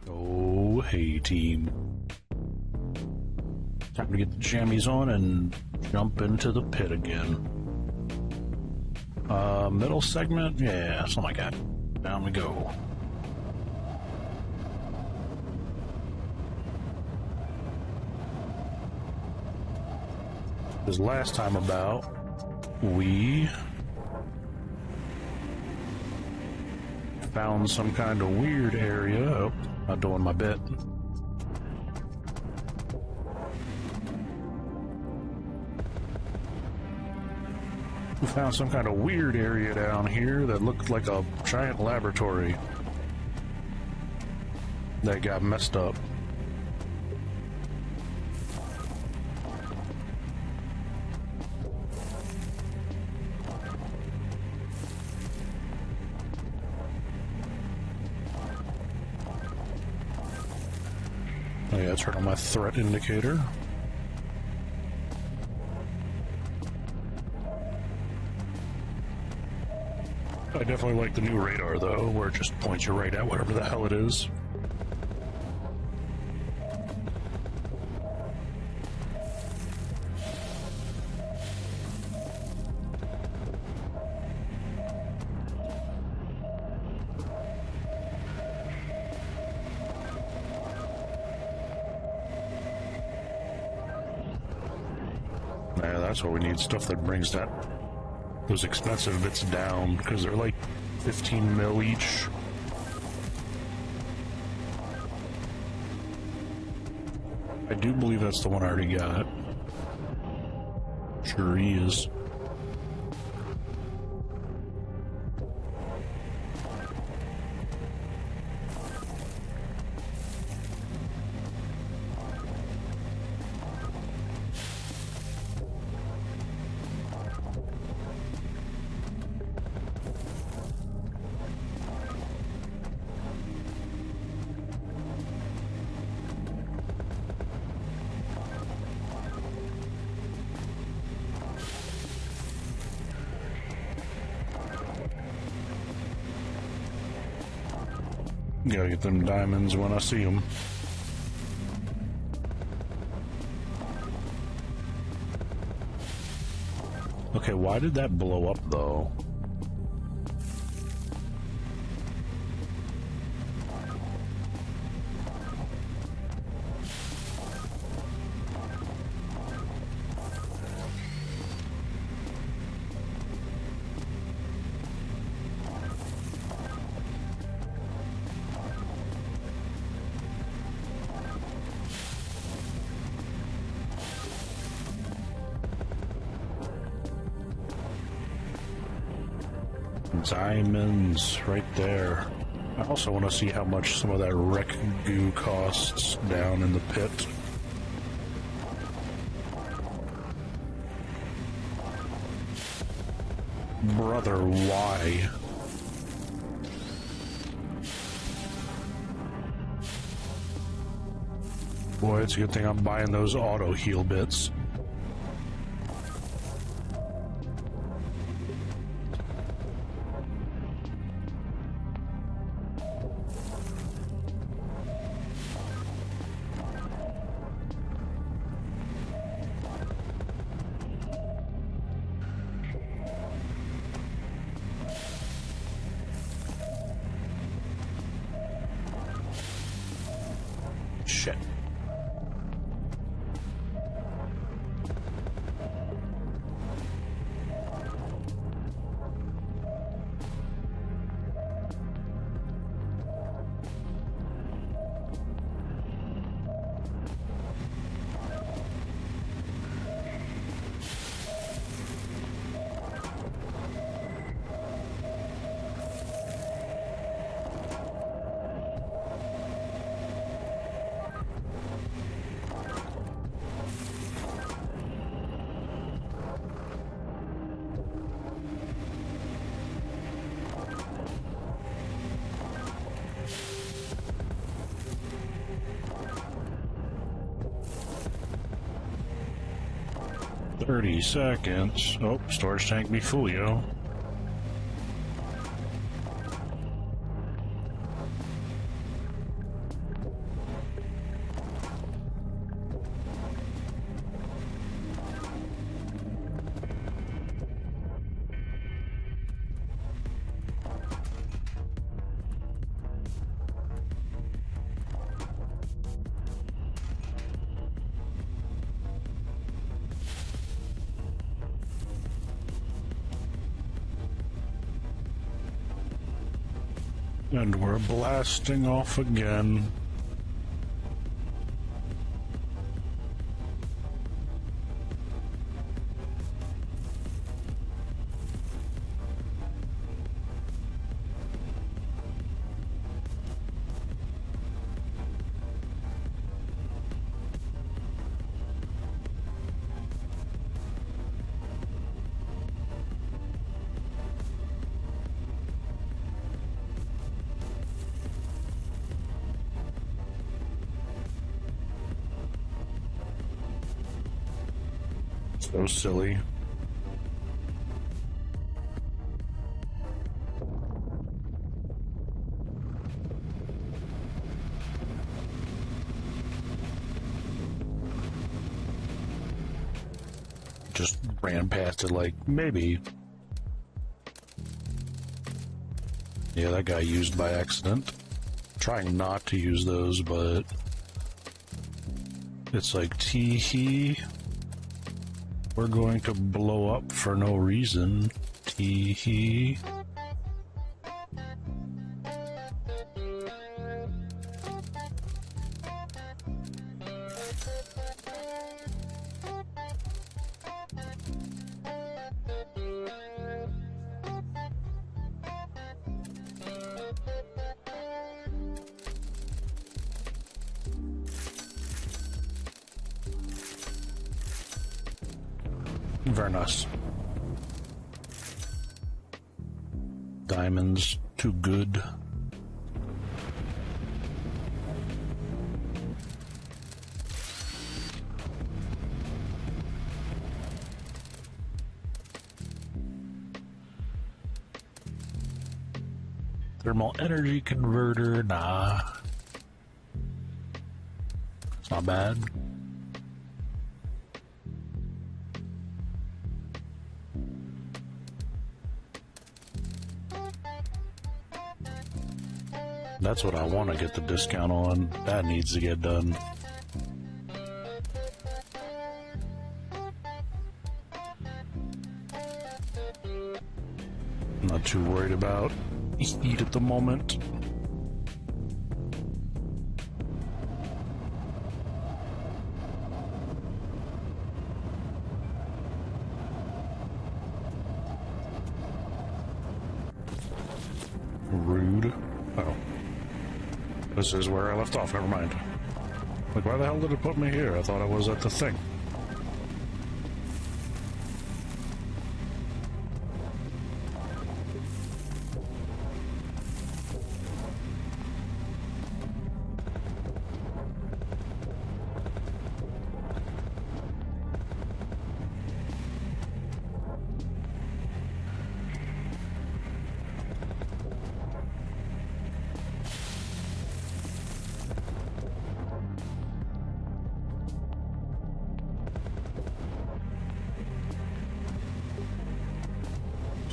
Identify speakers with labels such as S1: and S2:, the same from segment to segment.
S1: Oh, hey team. Time to get the jammies on and jump into the pit again. Middle segment? Yeah, something like that. Down we go. This last time about, we found some kind of weird area. Oh, not doing my bit. We found some kind of weird area down here that looked like a giant laboratory that got messed up. Oh yeah, turn on my threat indicator. I definitely like the new radar though, where it just points you right at whatever the hell it is. Yeah, that's what we need, stuff that brings those expensive bits down, because they're like 15 mil each. I do believe that's the one I already got. Sure he is. Gotta get them diamonds when I see them. Okay, why did that blow up though? Diamonds right there. I also want to see how much some of that wreck goo costs down in the pit. Brother, why? Boy, it's a good thing I'm buying those auto heal bits. Shit. "30 seconds. Oh, storage tank be full, yo. And we're blasting off again. So silly. Just ran past it like, maybe. Yeah, that guy used by accident. Trying not to use those, but it's like, tee-hee. We're going to blow up for no reason. Tee-hee. Very nice. Diamonds, too good. Thermal energy converter, nah. It's not bad. That's what I want to get the discount on. That needs to get done. I'm not too worried about heat at the moment. Rude. Oh. This is where I left off, never mind. Like, why the hell did it put me here? I thought I was at the thing.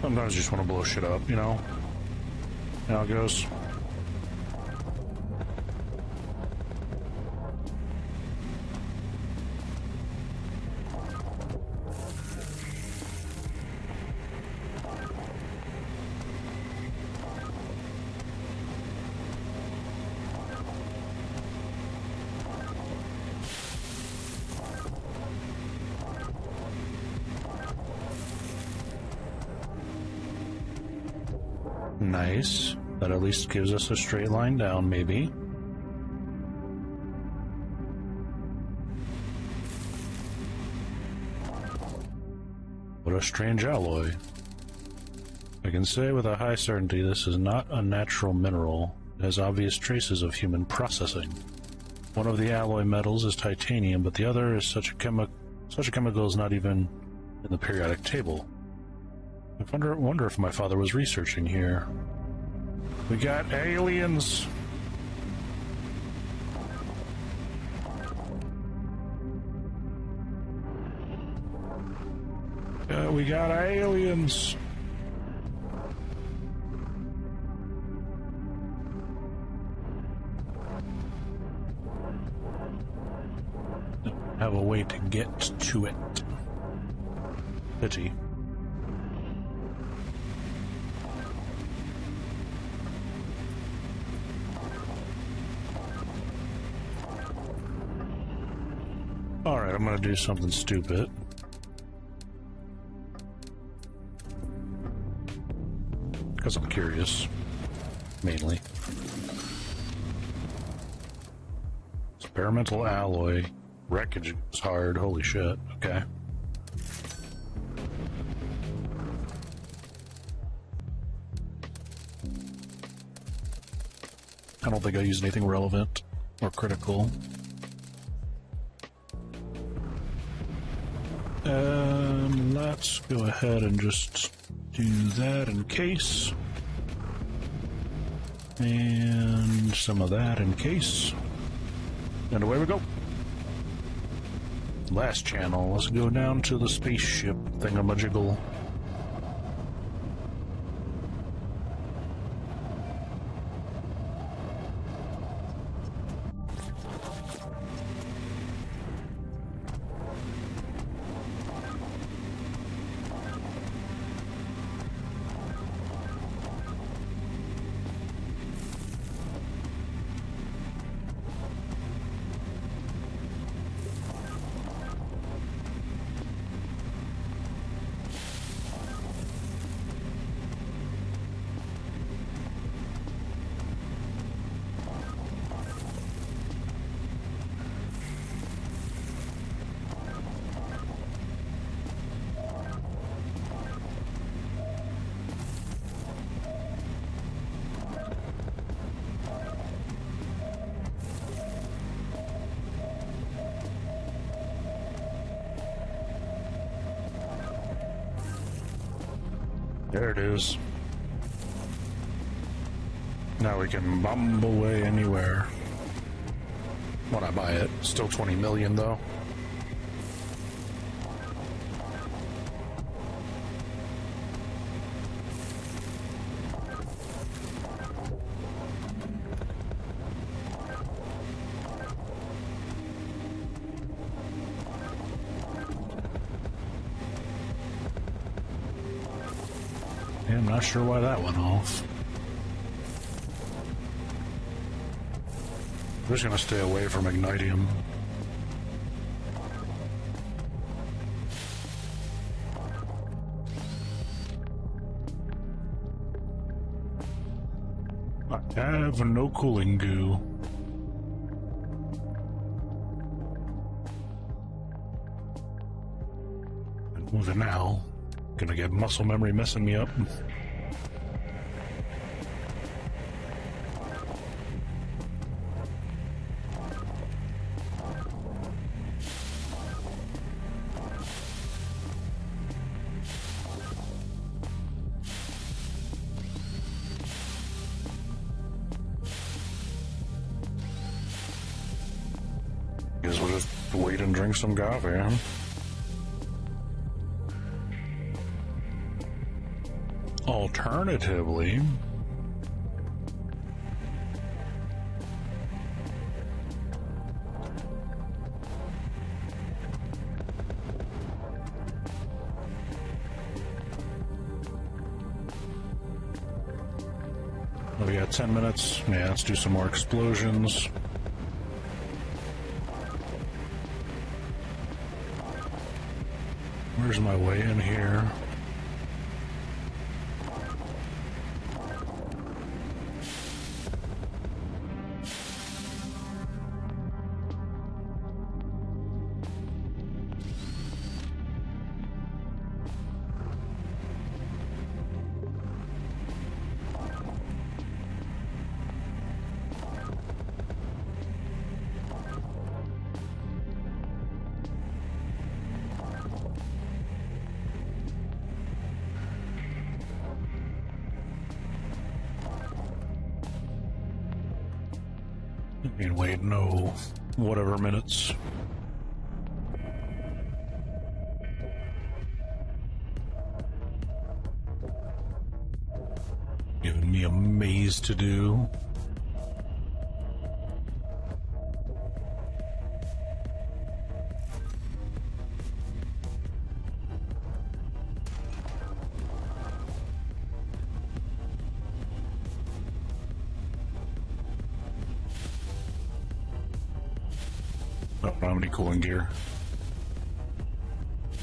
S1: Sometimes you just want to blow shit up, you know? How it goes. Nice. That at least gives us a straight line down, maybe. What a strange alloy. I can say with a high certainty this is not a natural mineral. It has obvious traces of human processing. One of the alloy metals is titanium, but the other is such a chemical is not even in the periodic table. I wonder if my father was researching here. We got aliens! We got aliens! Have a way to get to it. Pity. Alright, I'm gonna do something stupid. Because I'm curious. Mainly. Experimental alloy. Wreckage is hard. Holy shit. Okay. I don't think I used anything relevant or critical. Let's go ahead and just do that in case. And some of that in case. And away we go. Last channel, let's go down to the spaceship thingamajiggle. There it is. Now we can bomb away anywhere. When I buy it. Still 20 million though. Yeah, I'm not sure why that went off. I'm just gonna stay away from Ignitium. I have no cooling goo. And moving now. Gonna get muscle memory messing me up. Guess we'll just wait and drink some coffee. Alternatively, we got 10 minutes. Yeah, let's do some more explosions. Where's my way in here? I mean, wait, no, whatever minutes. Giving me a maze to do. I don't have any cooling gear.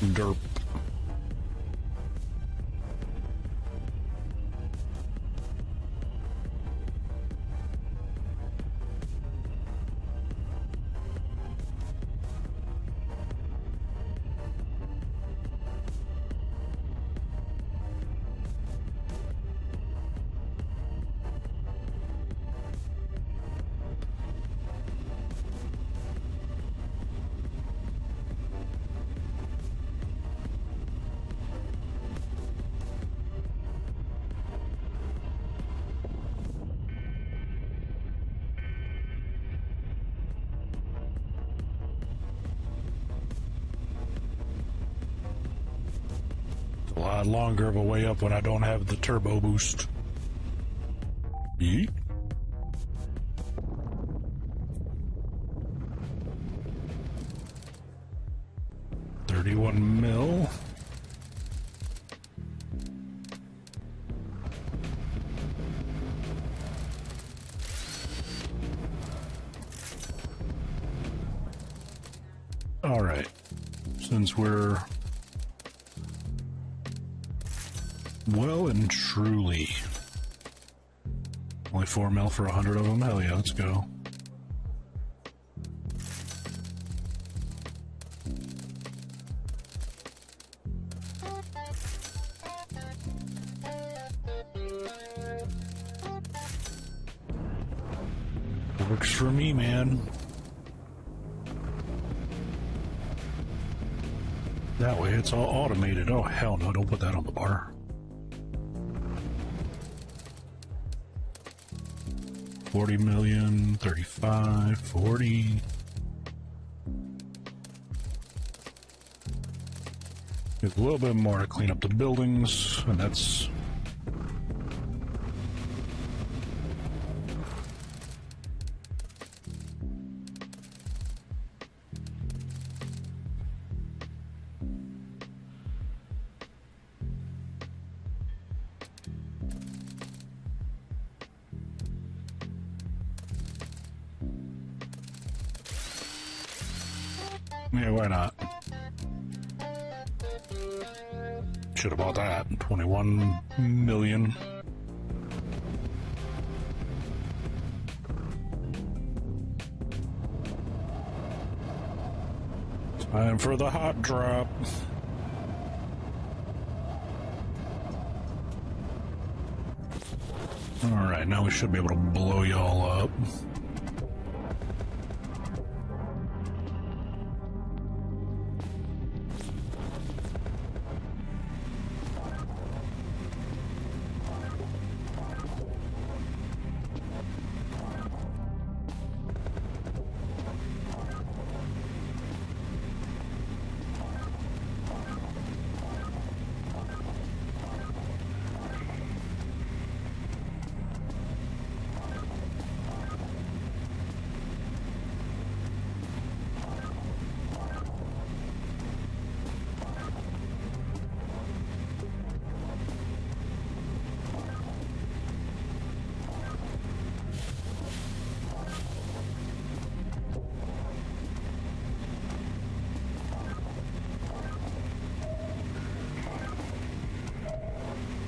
S1: Derp. A lot longer of a way up when I don't have the turbo boost. Yeet. $31 mil. All right, since we're well and truly only 4 mil for 100 of them, hell yeah, let's go. Works for me, man. That way it's all automated. Oh, hell no, don't put that on the bar. 40 million, 35, 40. There's a little bit more to clean up the buildings, and that's... yeah, why not? Should have bought that. 21 million. Time for the hot drop. Alright, now we should be able to blow y'all up.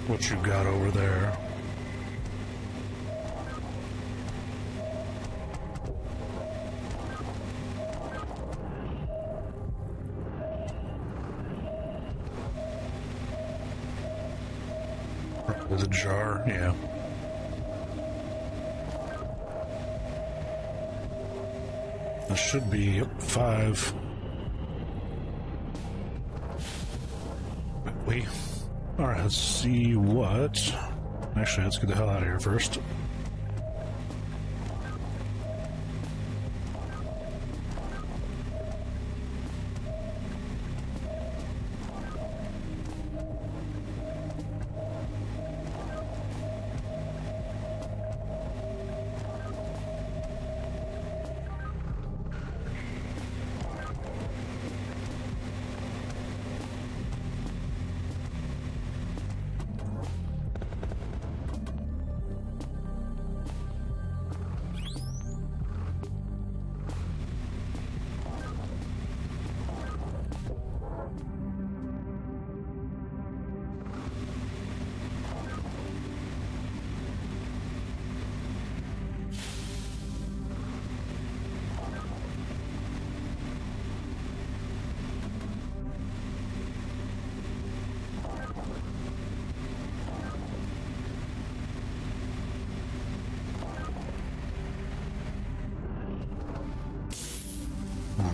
S1: What you got over there? With a jar, yeah. This should be 5. Wait. Alright, let's see what... Actually, let's get the hell out of here first.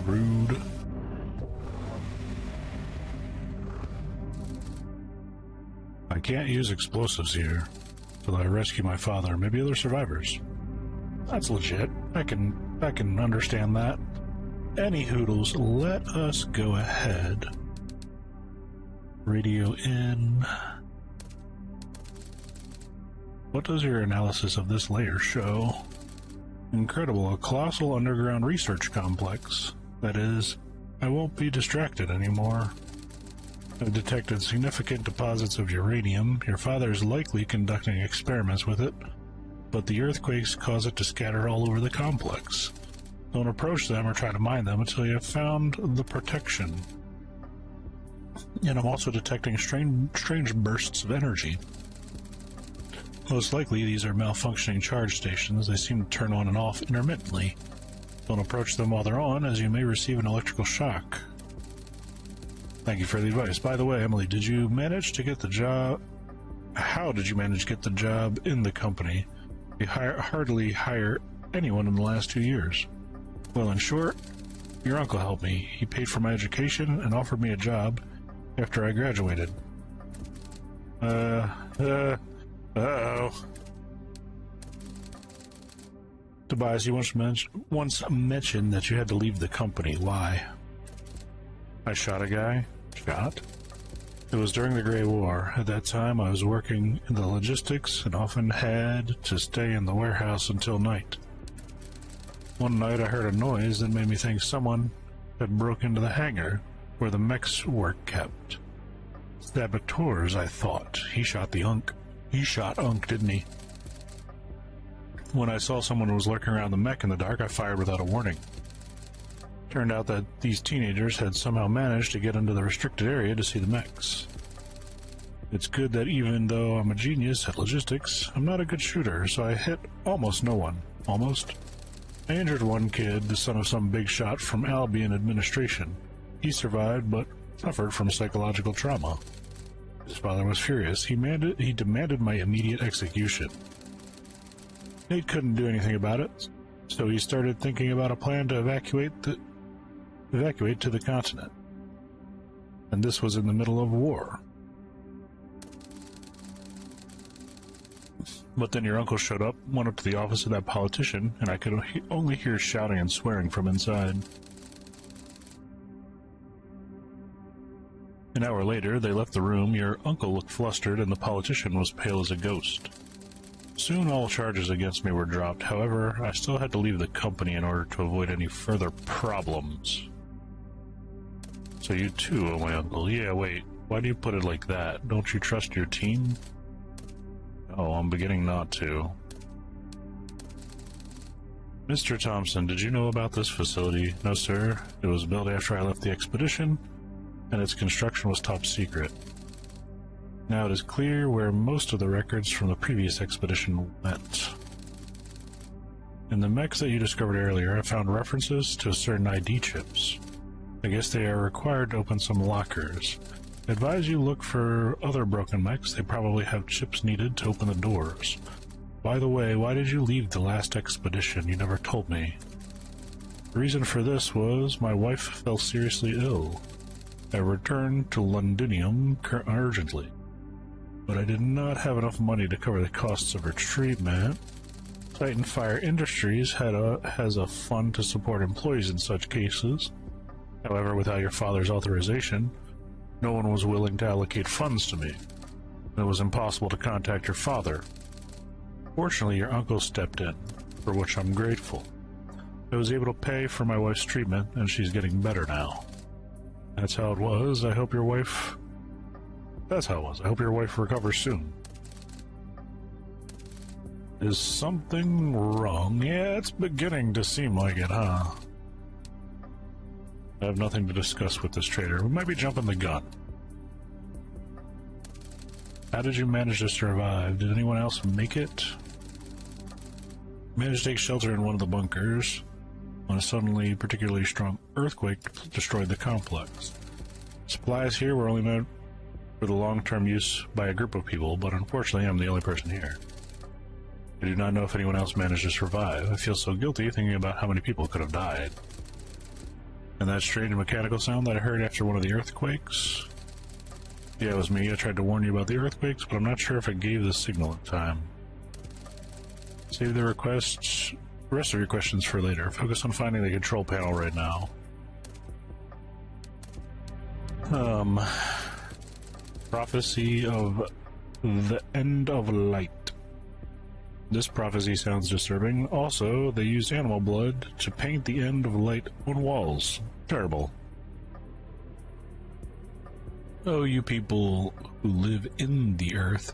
S1: Rude. I can't use explosives here till I rescue my father and maybe other survivors. That's legit. I can understand that. Any hoodles, let us go ahead. Radio in. What does your analysis of this layer show? Incredible, a colossal underground research complex. That is, I won't be distracted anymore. I've detected significant deposits of uranium. Your father is likely conducting experiments with it, but the earthquakes cause it to scatter all over the complex. Don't approach them or try to mine them until you have found the protection. And I'm also detecting strange bursts of energy. Most likely these are malfunctioning charge stations. They seem to turn on and off intermittently. Don't approach them while they're on, as you may receive an electrical shock. Thank you for the advice. By the way, Emily, did you manage to get the job? How did you manage to get the job in the company? You hardly hire anyone in the last 2 years. Well, in short, your uncle helped me. He paid for my education and offered me a job after I graduated. Uh-oh. Tobias, you once mentioned that you had to leave the company. Why? I shot a guy. Shot? It was during the Grey War. At that time, I was working in the logistics and often had to stay in the warehouse until night. One night, I heard a noise that made me think someone had broken into the hangar where the mechs were kept. Saboteurs, I thought. He shot Unk, didn't he? When I saw someone who was lurking around the mech in the dark, I fired without a warning. Turned out that these teenagers had somehow managed to get into the restricted area to see the mechs. It's good that even though I'm a genius at logistics, I'm not a good shooter, so I hit almost no one. Almost. I injured one kid, the son of some big shot from Albion administration. He survived, but suffered from psychological trauma. His father was furious. He demanded my immediate execution. Nate couldn't do anything about it, so he started thinking about a plan to evacuate to the continent. And this was in the middle of war. But then your uncle showed up, went up to the office of that politician, and I could only hear shouting and swearing from inside. An hour later, they left the room. Your uncle looked flustered, and the politician was pale as a ghost. Soon all charges against me were dropped. However, I still had to leave the company in order to avoid any further problems. So you too, oh my uncle. Yeah, wait. Why do you put it like that? Don't you trust your team? Oh, I'm beginning not to. Mr. Thompson, did you know about this facility? No, sir. It was built after I left the expedition, and its construction was top secret. Now it is clear where most of the records from the previous expedition went. In the mechs that you discovered earlier, I found references to certain ID chips. I guess they are required to open some lockers. I advise you look for other broken mechs. They probably have chips needed to open the doors. By the way, why did you leave the last expedition? You never told me. The reason for this was my wife fell seriously ill. I returned to Londinium urgently, but I did not have enough money to cover the costs of her treatment. Titan Fire Industries has a fund to support employees in such cases. However, without your father's authorization, no one was willing to allocate funds to me. It was impossible to contact your father. Fortunately, your uncle stepped in, for which I'm grateful. I was able to pay for my wife's treatment, and she's getting better now. That's how it was. I hope your wife... That's how it was. I hope your wife recovers soon. Is something wrong? Yeah, it's beginning to seem like it, huh? I have nothing to discuss with this trader. We might be jumping the gun. How did you manage to survive? Did anyone else make it? Managed to take shelter in one of the bunkers when a suddenly particularly strong earthquake destroyed the complex. Supplies here were only meant for the long-term use by a group of people, but unfortunately I'm the only person here. I do not know if anyone else managed to survive. I feel so guilty thinking about how many people could have died. And that strange mechanical sound that I heard after one of the earthquakes? Yeah, it was me. I tried to warn you about the earthquakes, but I'm not sure if I gave the signal in time. Save the rest of your questions for later. Focus on finding the control panel right now. Prophecy of the end of light. This prophecy sounds disturbing. Also, they used animal blood to paint the end of light on walls. Terrible. Oh, you people who live in the earth,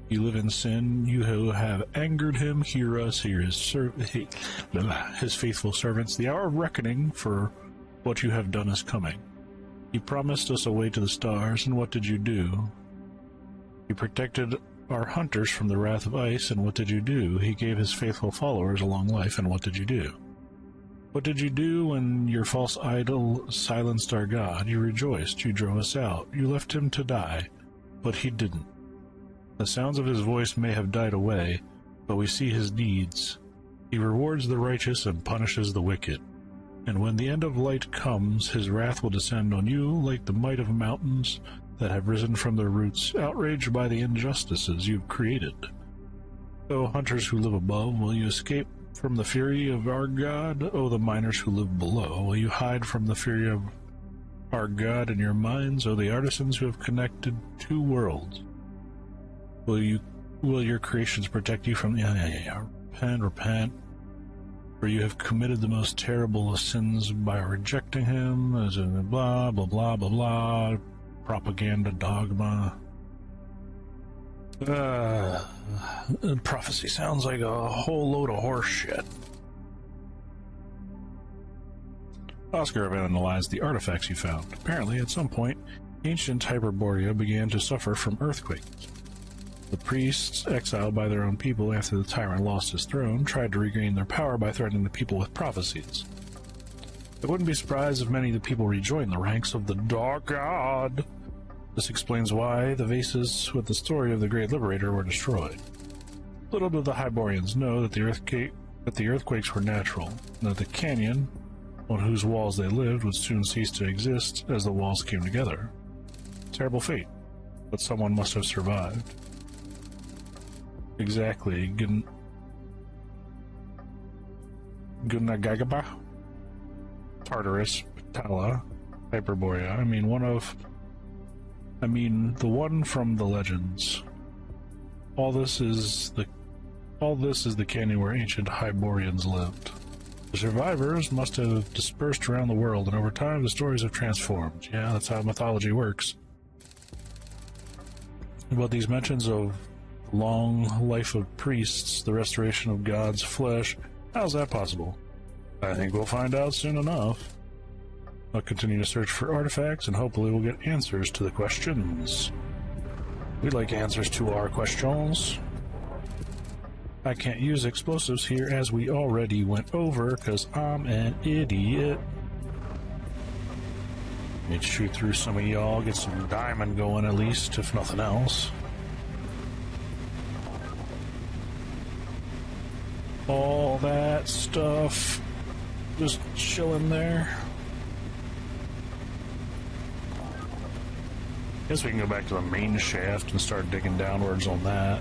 S1: you live in sin, you who have angered him, hear us, hear his faithful servants. The hour of reckoning for what you have done is coming. You promised us a way to the stars, and what did you do? You protected our hunters from the wrath of ice, and what did you do? He gave his faithful followers a long life, and what did you do? What did you do when your false idol silenced our God? You rejoiced, you drove us out, you left him to die, but he didn't. The sounds of his voice may have died away, but we see his deeds. He rewards the righteous and punishes the wicked. And when the end of light comes, his wrath will descend on you like the might of mountains that have risen from their roots, outraged by the injustices you've created. O hunters who live above, will you escape from the fury of our God? O the miners who live below, will you hide from the fury of our God in your minds? O the artisans who have connected two worlds, will your creations protect you from the... Repent, for you have committed the most terrible of sins by rejecting him, as in blah, blah, blah, blah, blah. Propaganda dogma. Prophecy sounds like a whole load of horse shit. Oscar have analyzed the artifacts you found. Apparently, at some point, ancient Hyperborea began to suffer from earthquakes. The priests, exiled by their own people after the tyrant lost his throne, tried to regain their power by threatening the people with prophecies. I wouldn't be surprised if many of the people rejoined the ranks of the Dark God. This explains why the vases with the story of the Great Liberator were destroyed. Little did the Hyborians know that the earthquakes were natural, and that the canyon, on whose walls they lived, would soon cease to exist as the walls came together. Terrible fate, but someone must have survived. Exactly. Gunagagaba? Tartarus, Patala, Hyperborea. The one from the legends. All this is the canyon where ancient Hyborians lived. The survivors must have dispersed around the world, and over time the stories have transformed. Yeah, that's how mythology works. But these mentions of long life of priests, the restoration of God's flesh, how's that possible? I think we'll find out soon enough. I'll continue to search for artifacts, and hopefully we'll get answers to the questions. We'd like answers to our questions. I can't use explosives here as we already went over, because I'm an idiot. Need to shoot through some of y'all, get some diamond going at least, if nothing else. All that stuff just chilling there. Guess we can go back to the main shaft and start digging downwards on that.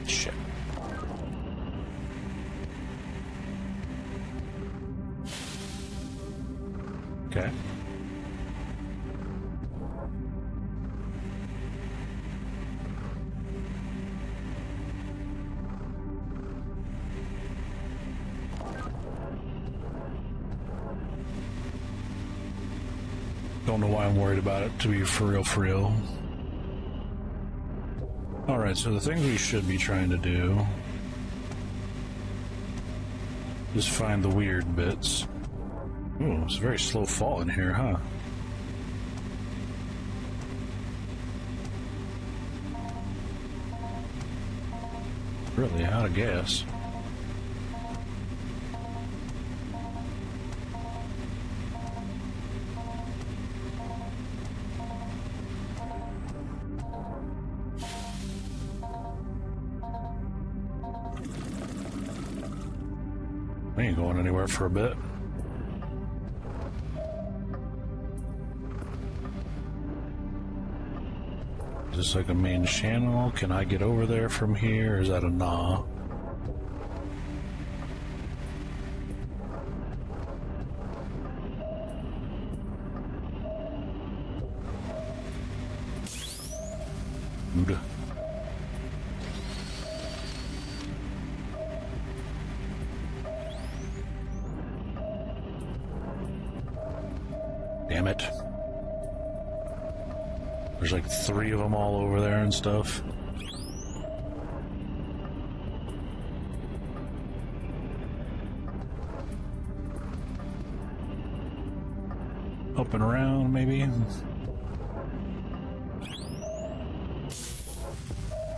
S1: Shit. Okay. Don't know why I'm worried about it, to be for real. Alright, so the things we should be trying to do is find the weird bits. Ooh, it's a very slow fall in here, huh? Really out of gas. We ain't going anywhere for a bit. Is this like a main channel? Can I get over there from here? Is that a nah? Dude. Damn it. There's like 3 of them all over there and stuff. Up and around, maybe?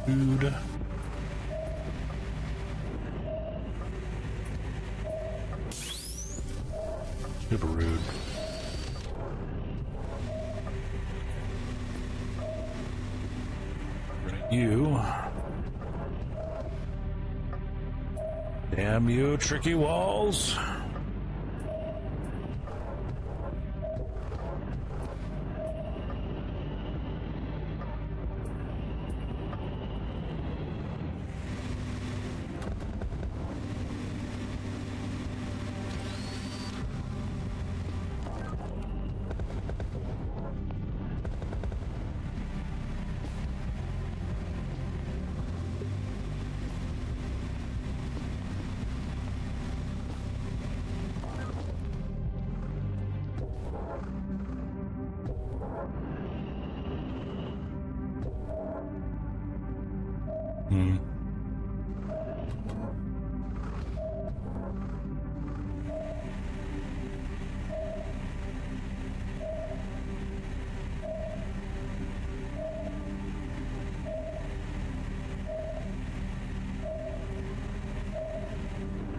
S1: Dude. Super rude. You. Damn you, tricky walls.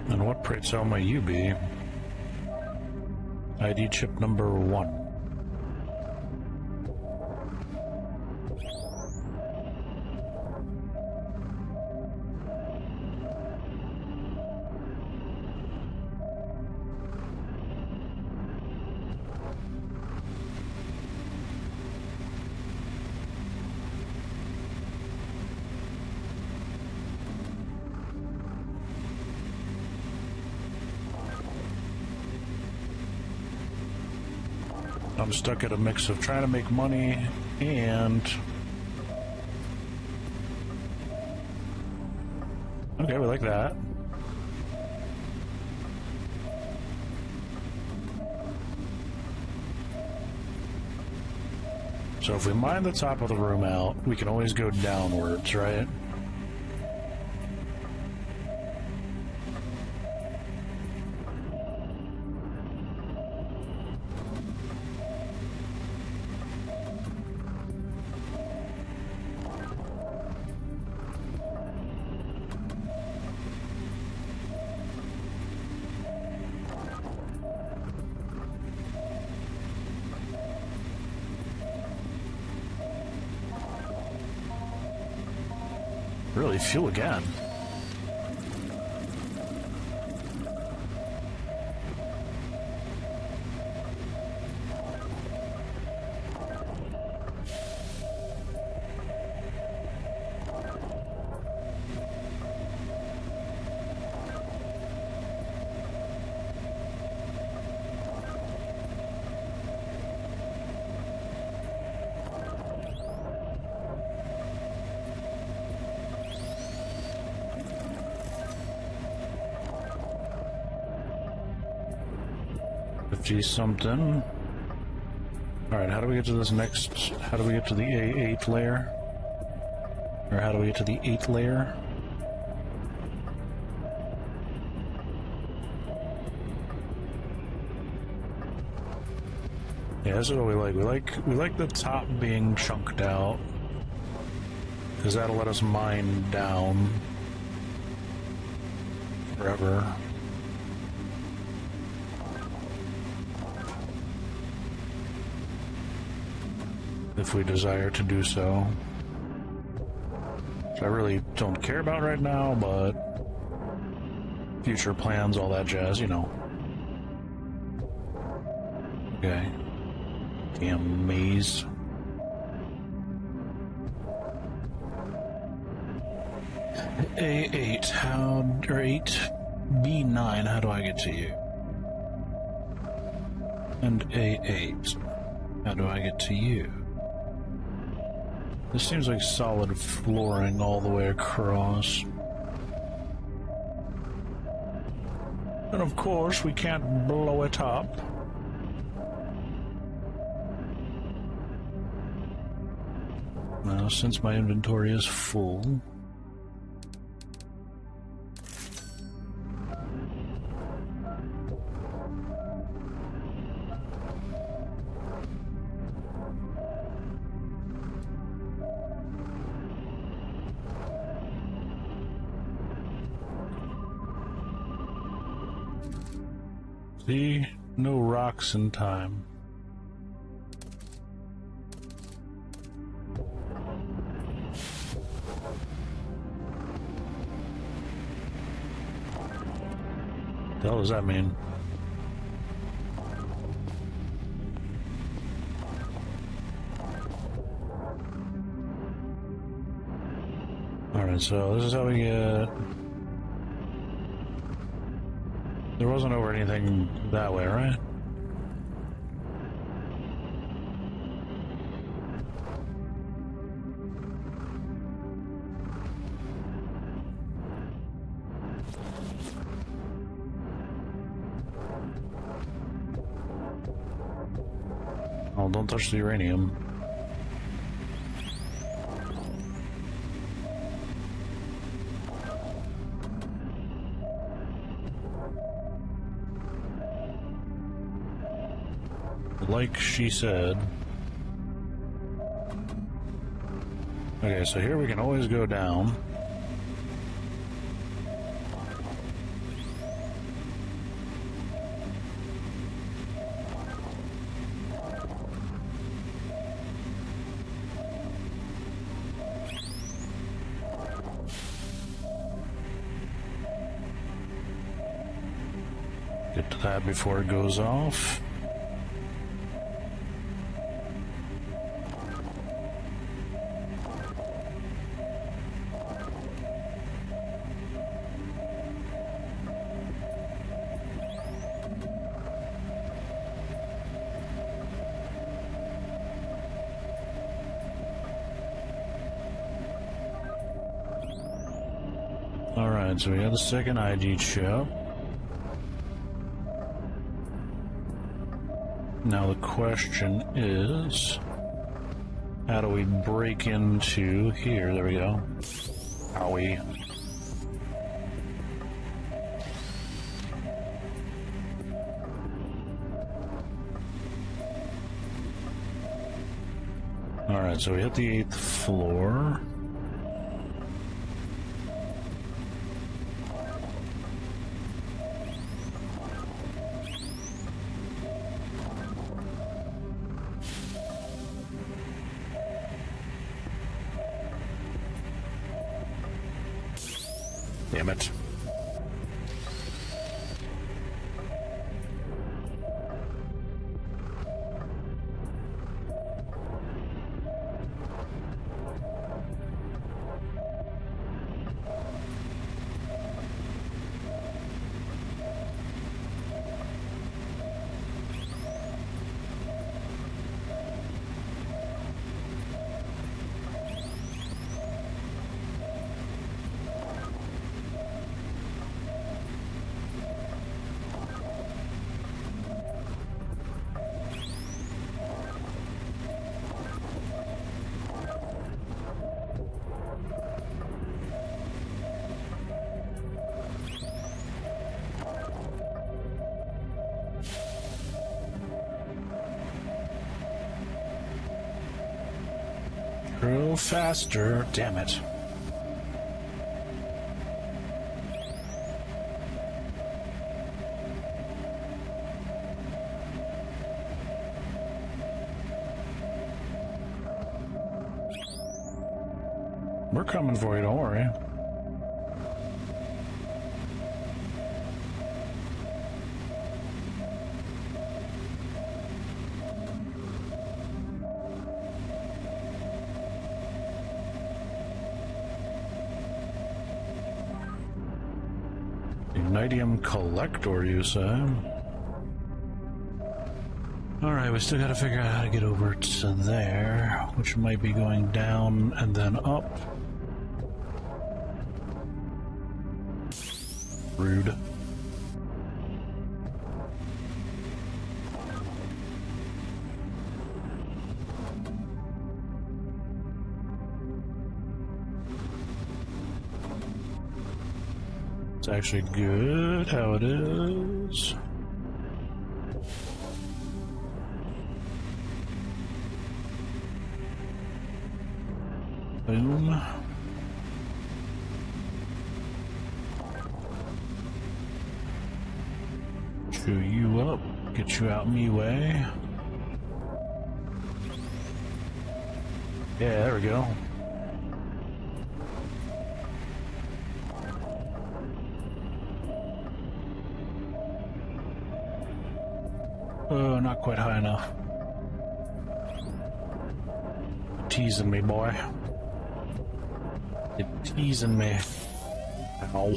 S1: And what, pray tell, may you be? ID chip number 1. I'm stuck at a mix of trying to make money and... Okay, we like that. So if we mine the top of the room out, we can always go downwards, right? Really, fuel again. Something. Alright, how do we get to this next? How do we get to the A8 layer? Or how do we get to the 8th layer? Yeah, this is what we like. We like the top being chunked out, because that'll let us mine down forever. If we desire to do so. Which I really don't care about right now, but future plans, all that jazz, you know. Okay. Damn maze. A8, or 8B9, how do I get to you? And A8, how do I get to you? This seems like solid flooring all the way across. And of course, we can't blow it up. Now, since my inventory is full... See? No rocks in time. What the hell does that mean? Alright, so this is how we get... There wasn't over anything that way, right? Oh, don't touch the uranium. Like she said. Okay, so here we can always go down. Get to that before it goes off. Alright, so we have the second ID chip. Now the question is, how do we break into here? There we go. Owie. Alright, so we hit the 8th floor. Damn it. Drill faster. Damn it. We're coming for you, don't worry. Ignitium collector, you say? Alright, we still gotta figure out how to get over to there, which might be going down and then up. Rude. It's actually good how it is. Boom. Chew you up, get you out me way. Yeah, there we go. Oh, not quite high enough. Teasing me, boy. You're teasing me. Ow.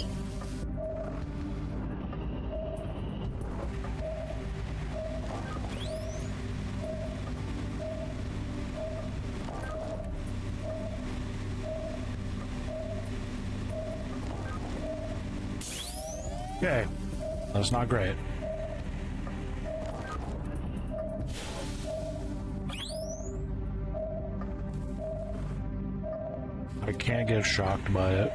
S1: Okay, that's not great. I can't get shocked by it.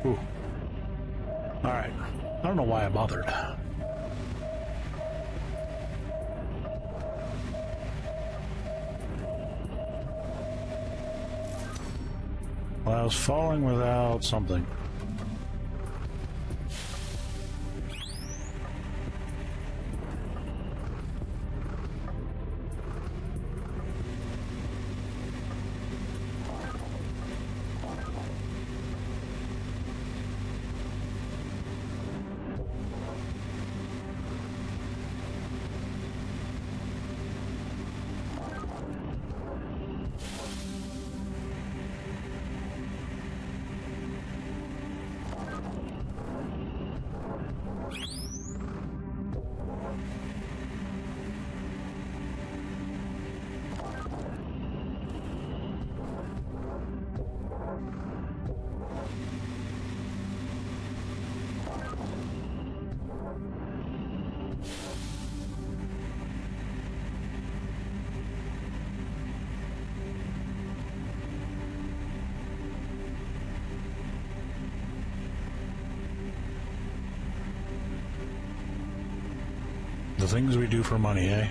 S1: Ooh. All right. I don't know why I bothered. Well, I was falling without something. The things we do for money, eh?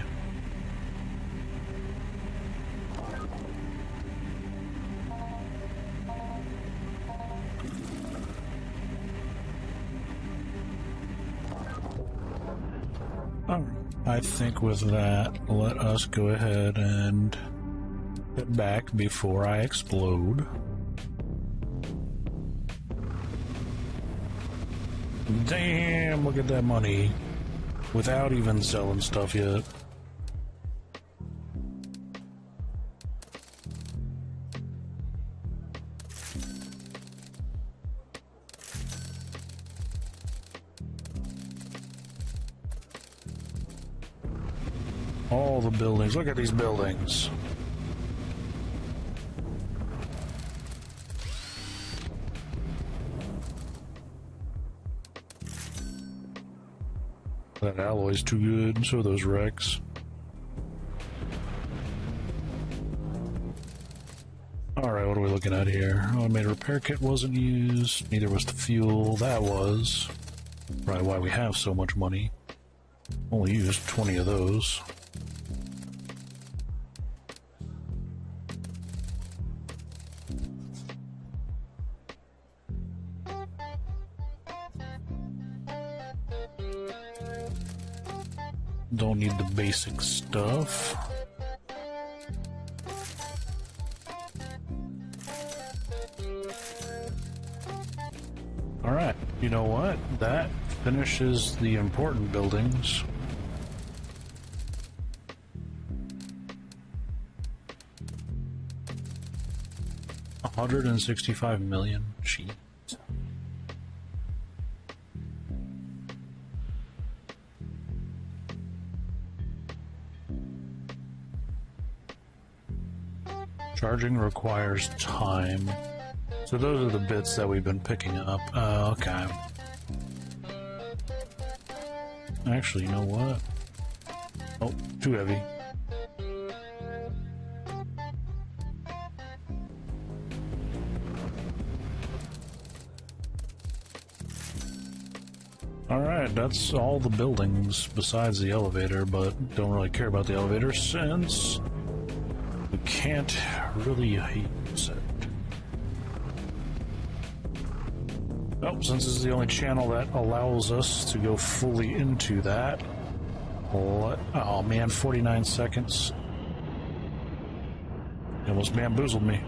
S1: I think with that, let us go ahead and get back before I explode. Damn, look at that money. Without even selling stuff yet. All the buildings. Look at these buildings. That alloy's too good, so are those wrecks. Alright, what are we looking at here? Automated repair kit wasn't used, neither was the fuel. That was probably why we have so much money. Only used 20 of those. Don't need the basic stuff. Alright, you know what? That finishes the important buildings. $165 million. Jeez. Charging requires time. So those are the bits that we've been picking up. Okay. Actually, you know what? Oh, too heavy. Alright, that's all the buildings besides the elevator, but don't really care about the elevator since we can't really use it. Oh, since this is the only channel that allows us to go fully into that. Oh man, 49 seconds. It almost bamboozled me.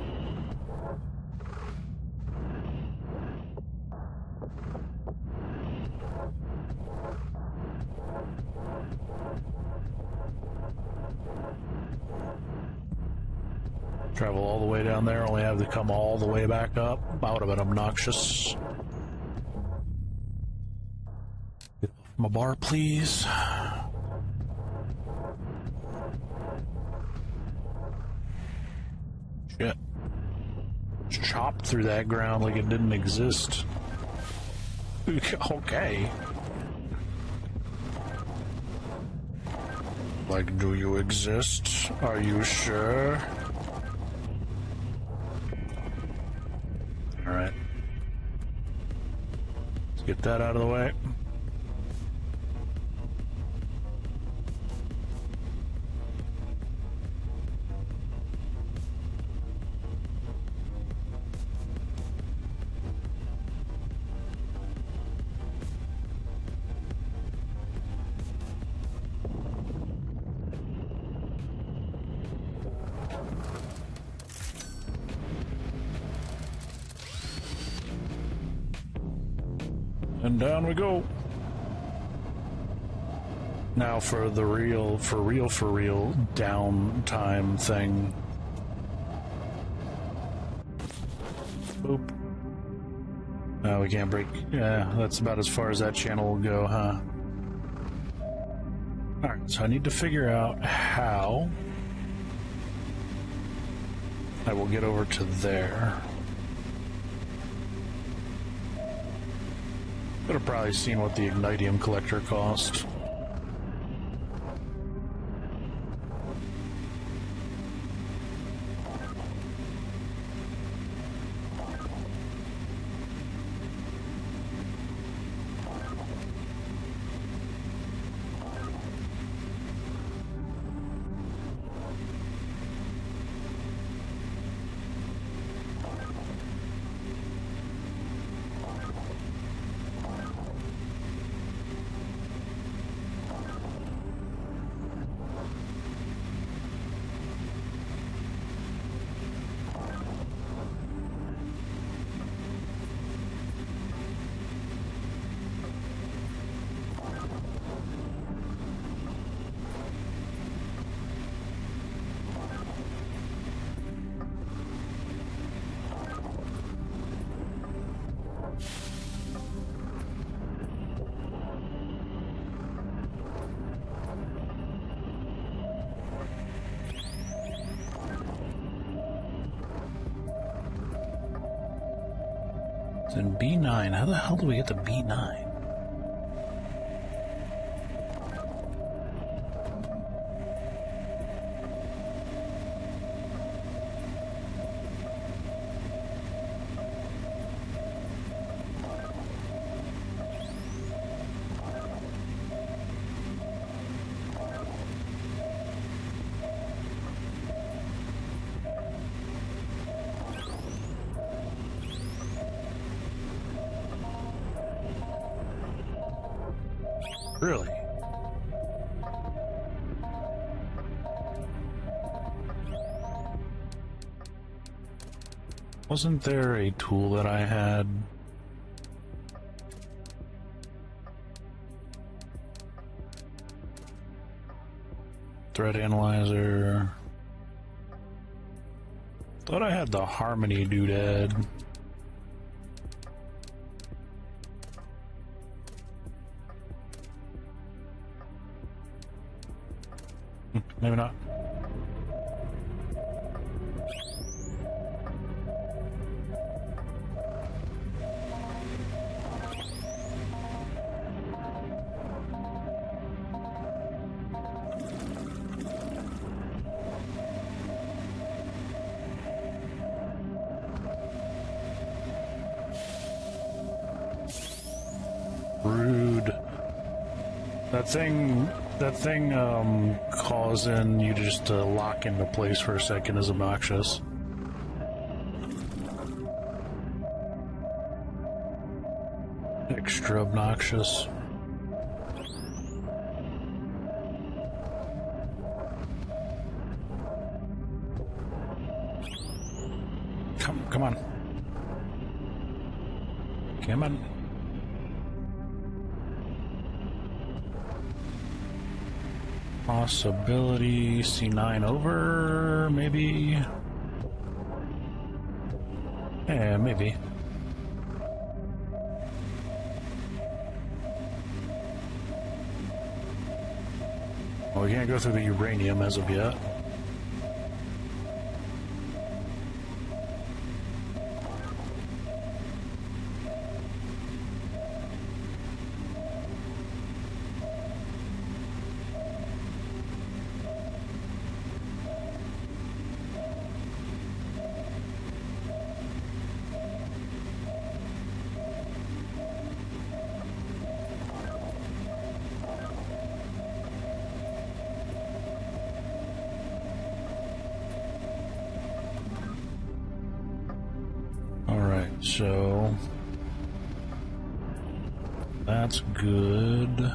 S1: Travel all the way down there, only have to come all the way back up. That would have been obnoxious. Get off my bar, please. Shit. Just chopped through that ground like it didn't exist. Okay. Like, do you exist? Are you sure? Alright. Let's get that out of the way. And down we go. Now for the real downtime thing. Boop. No, we can't break. Yeah, that's about as far as that channel will go, huh? Alright, so I need to figure out how I will get over to there. Could have probably seen what the ignitium collector cost. Then B9, how the hell do we get to B9? Really? Wasn't there a tool that I had? Thread analyzer. Thought I had the harmony doodad. Maybe not. Rude. That thing causing you just to lock into place for a second is obnoxious. Extra obnoxious. Come on. Come on. Possibility C9 over, maybe? Yeah, maybe. Well, we can't go through the uranium as of yet. So that's good.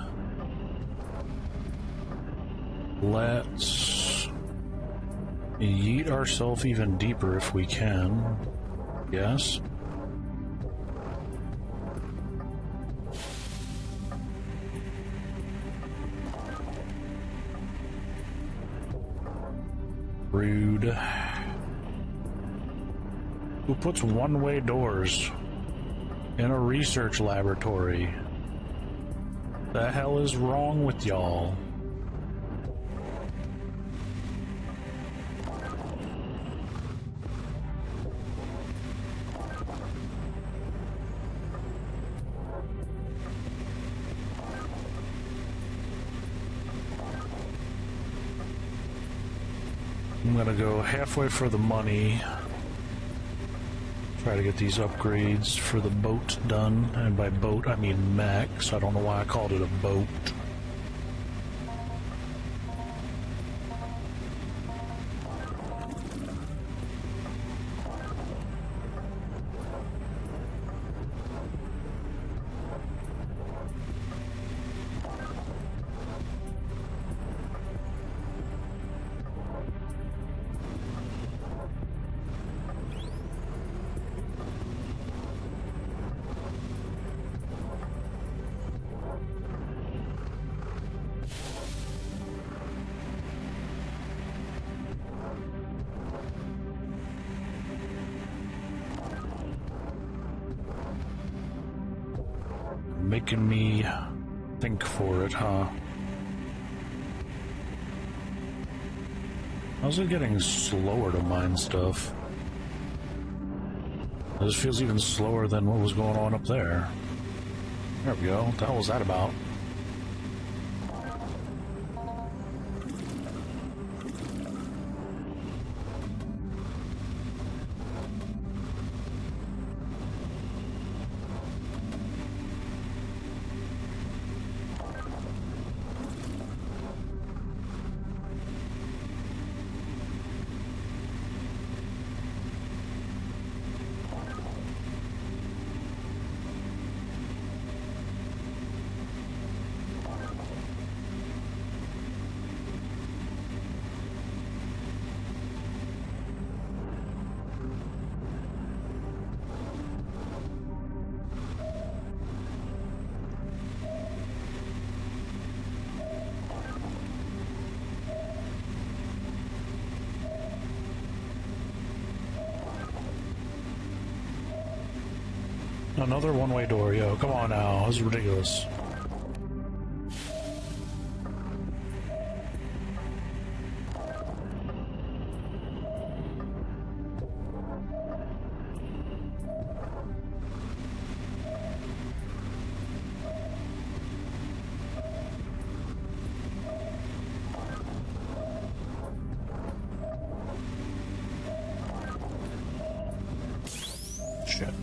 S1: Let's yeet ourselves even deeper if we can. Yes. Rude. Who puts one-way doors in a research laboratory? The hell is wrong with y'all? I'm gonna go halfway for the money. Try to get these upgrades for the boat done, and by boat I mean Mech, so I don't know why I called it a boat. Making me think for it, huh? How's it getting slower to mine stuff? This feels even slower than what was going on up there. There we go. What the hell was that about? Another one-way door, yo. Come on now. This is ridiculous. Shit.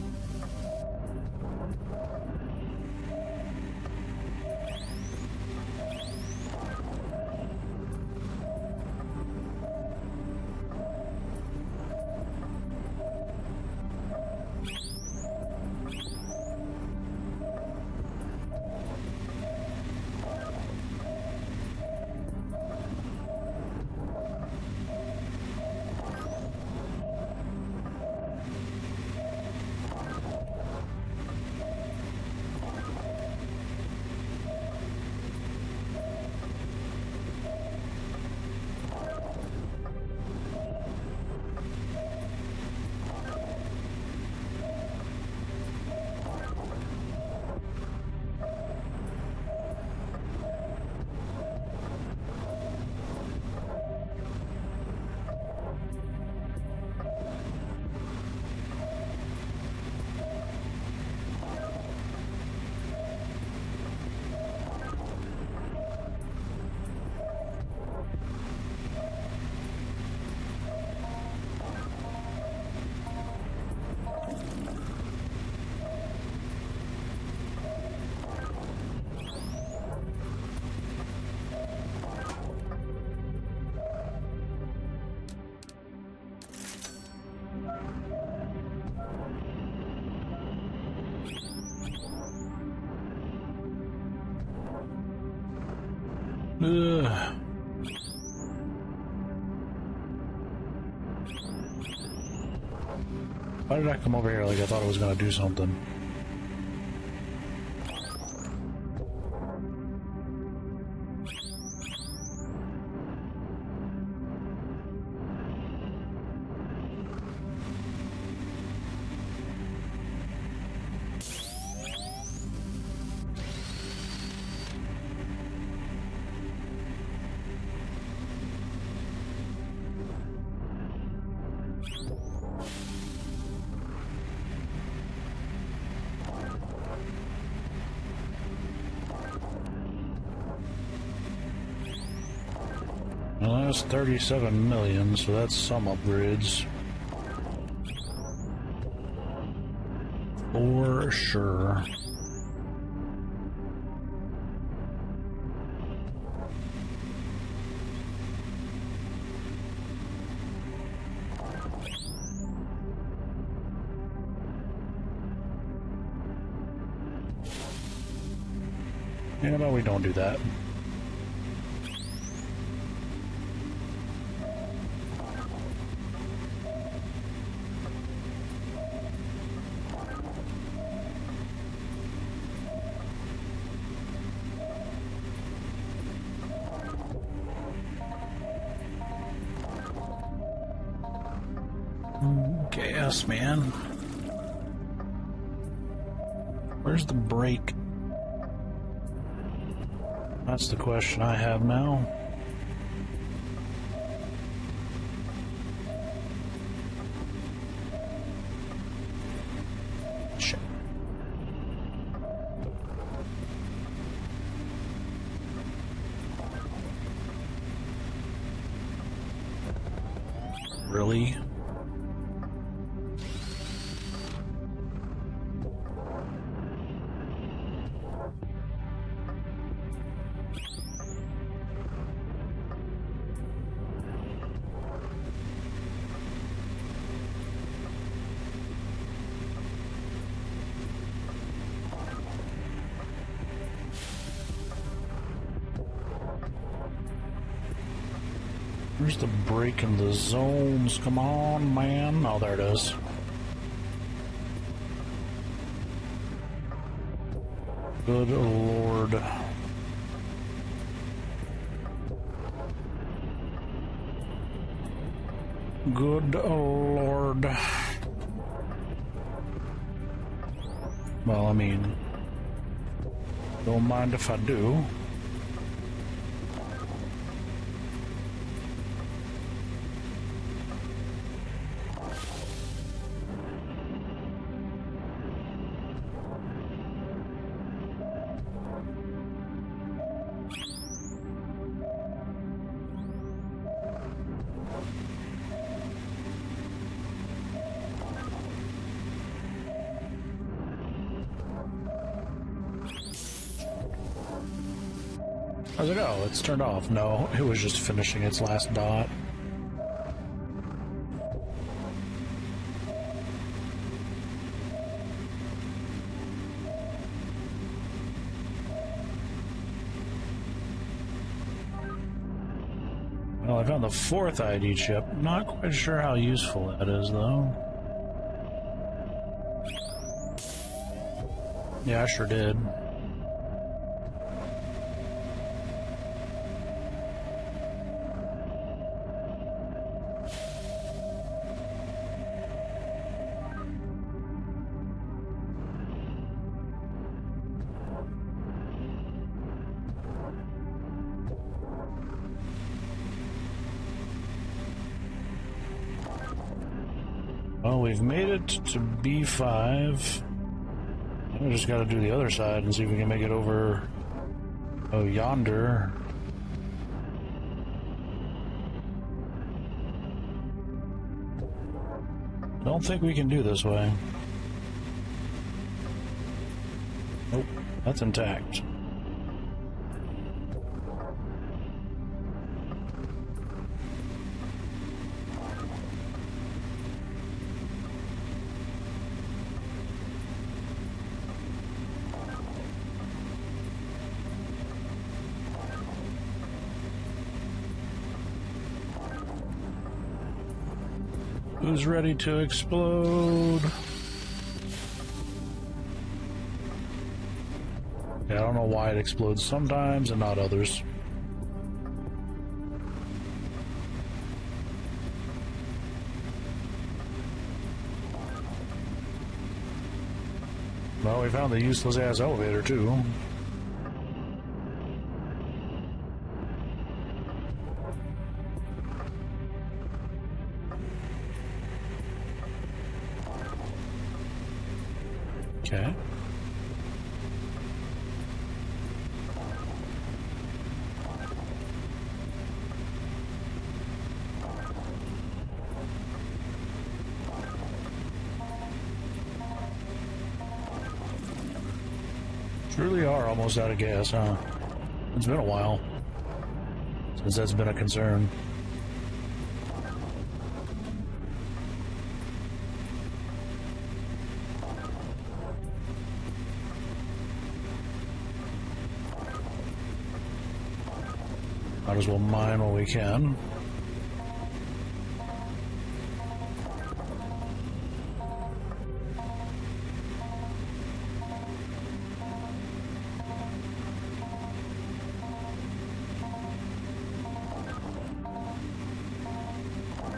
S1: Ugh. Why did I come over here like I thought I was gonna do something? Well, that's 37 million, so that's some upgrades. For sure. Yeah, but we don't do that. Gas, man. Where's the brake? That's the question I have now. Shit. Really? Where's the break in the zones? Come on, man. Oh, there it is. Good lord. Good lord. Well, I mean, don't mind if I do. I was like, oh, it's turned off. No, it was just finishing its last dot. Well, I found the 4th ID chip. Not quite sure how useful that is, though. Yeah, I sure did. Well, we've made it to B5. We just gotta do the other side and see if we can make it over, oh, yonder. Don't think we can do this way. Nope, that's intact. Who's ready to explode? Yeah, I don't know why it explodes sometimes and not others. Well, we found the useless ass elevator too. Okay. Really are almost out of gas, huh? It's been a while since that's been a concern. Might as well mine while we can.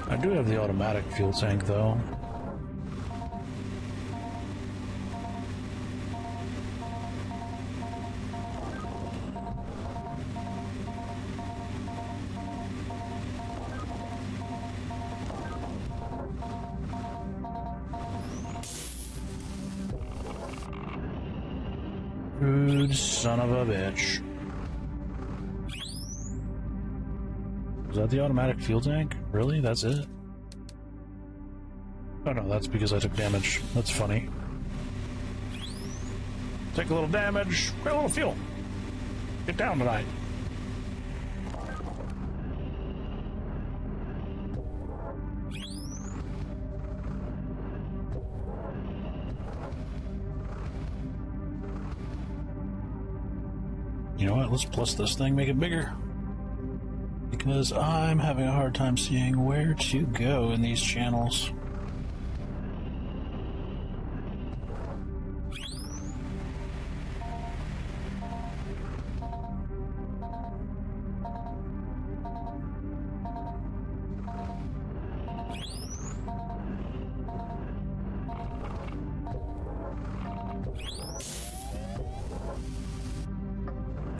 S1: I do have the automatic fuel tank, though. Rude son of a bitch. Is that the automatic fuel tank? Really? That's it? Oh no, that's because I took damage. That's funny. Take a little damage, get a little fuel. Get down tonight. You know what? Let's plus this thing, make it bigger. Because I'm having a hard time seeing where to go in these channels.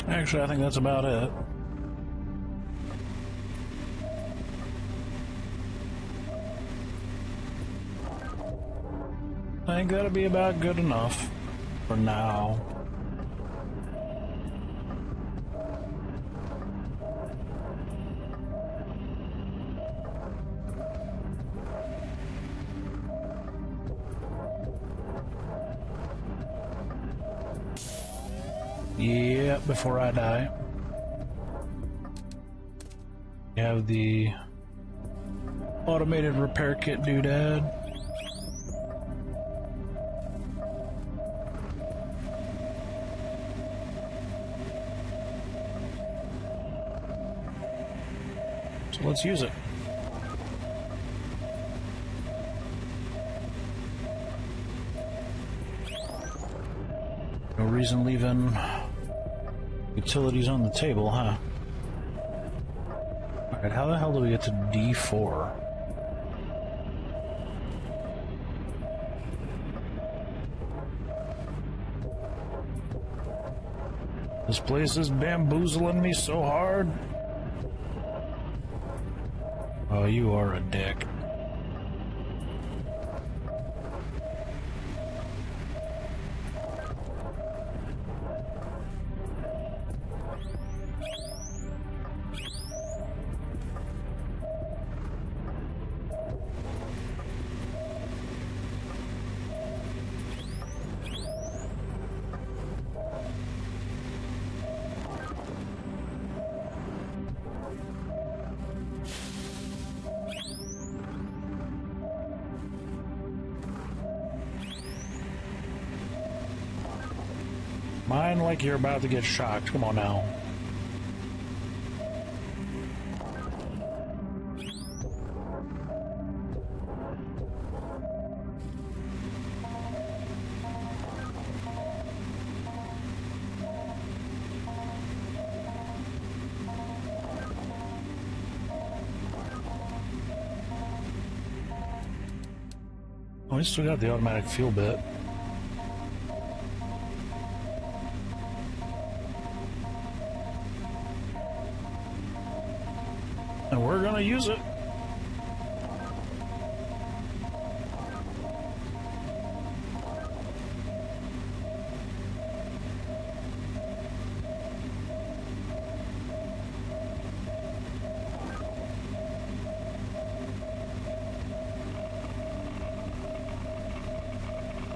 S1: Actually, I think that's about it. I think that'll be about good enough for now. Yeah, before I die. You have the automated repair kit doodad. So let's use it. No reason leaving utilities on the table, huh? Alright, how the hell do we get to D4? This place is bamboozling me so hard. Oh, you are a dick. Mine like you're about to get shocked. Come on now. Oh, we still got the automatic fuel bit. And we're gonna use it.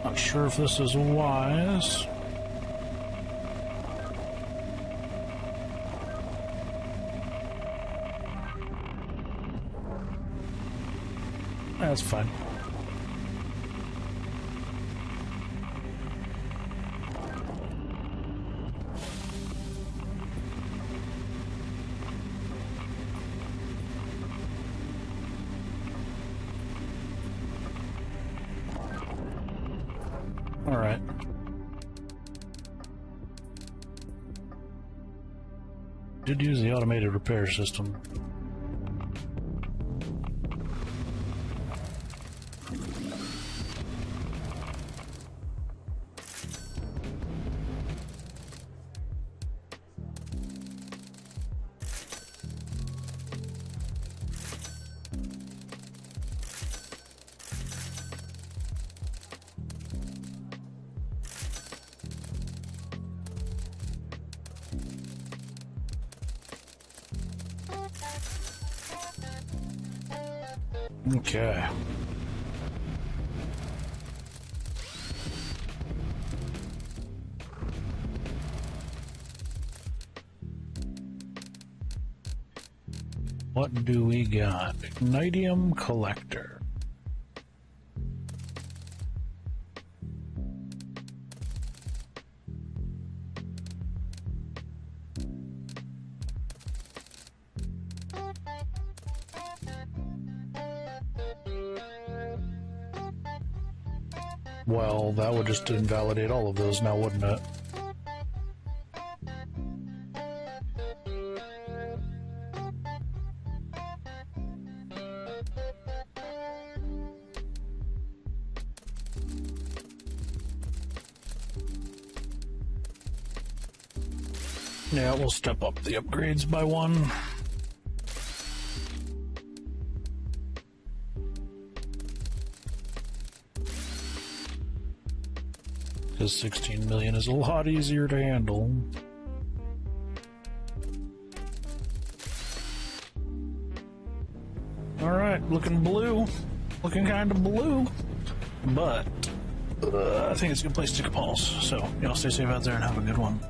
S1: Not sure if this is wise. That's fine. All right. Did use the automated repair system. Okay. What do we got? Ignitium collector. Well, that would just invalidate all of those now, wouldn't it? Yeah, we'll step up the upgrades by 1. Because 16 million is a lot easier to handle. Alright, looking blue. Looking kind of blue. But I think it's a good place to take a pulse. So, y'all stay safe out there and have a good one.